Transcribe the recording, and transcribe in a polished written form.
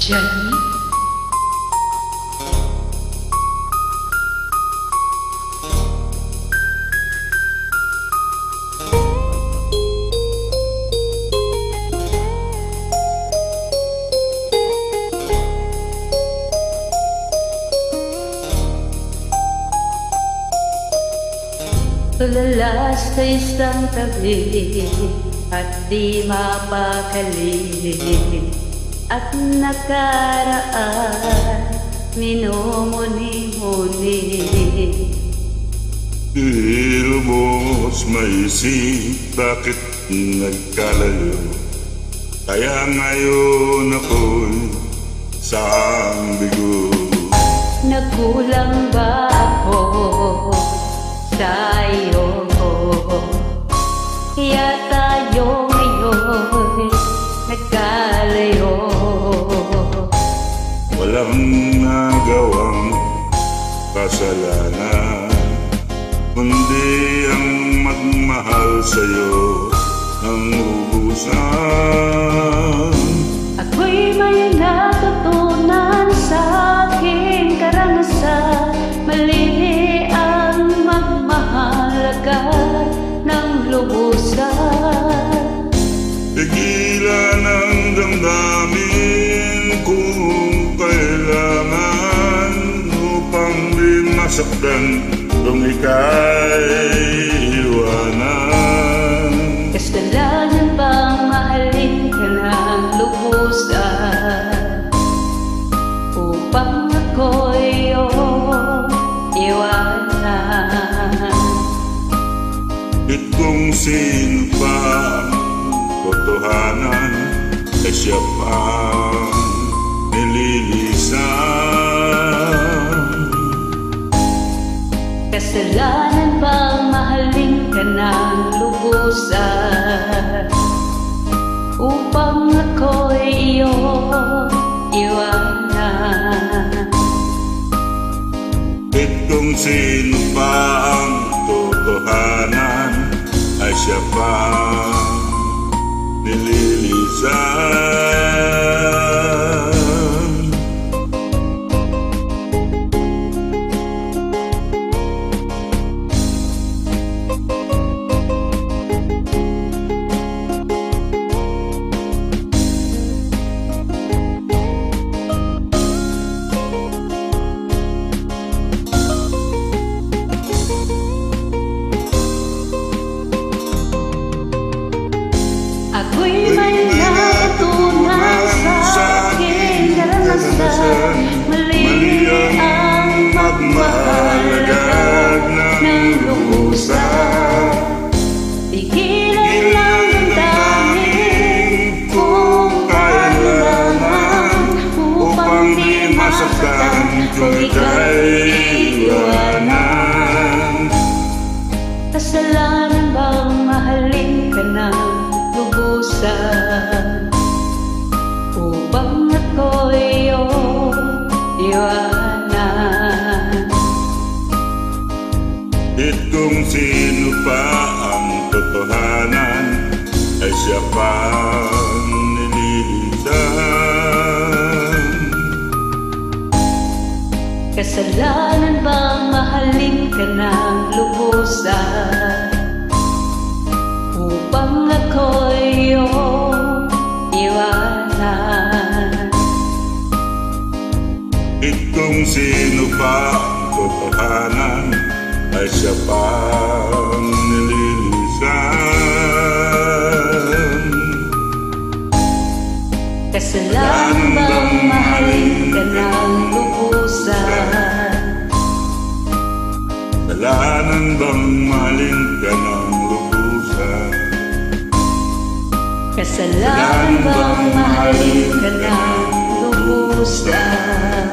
Jenny? Tulala sa isang tabi at di mapakali, at nakaraan minumuni-muni. Ilmos maisip bakit nagkalayo, kaya ngayon ako'y saang bigo. Nagkulang ba ako sa'yo? Kaya tayo ngayon nagkalayo. Walang nagawang kasalanan, kundi ang magmahal sa'yo ng ubusan. Ako'y may natutunan sa aking karanasan, mali ang magmahal agad ng lubusan. Tigilan ang damdamin kung kailangan, upang di masaktan kung ika'y iwanan. Kasalanan bang mahalin ka ng lubusan, upang ako'y iyong iwanan? At kung sino pa ang totohanan, ay siya pang nililisan. Kasalanan bang mahalin ka ng lubusan, upang ako'y iyong iwanan? At kung sino pa ang totohanan, ay siya pang nililisan. Ako'y may natutunan sa aking karanasan, mali ang magmahal agad ng lubusan. Tigilan lang ang damdamin kung kailangan, upang di masaktan kung ika'y iwanan. Kasalanan bang mahalin ka ng lubusan, upang ako'y iyong iwanan? At kung sino pa ang totohanan, ay siya pang nililisan. Kasalanan bang mahalin ka ng lubusan, upang ako'y iyong iwanan? At kung sino pa ang totohanan, ay siya pang nililisan. Kasalanan bang mahalin ka ng lubusan, Kasalanan bang mahalin ka ng lubusan? kasalanan bang mahalin ka ng lubusan?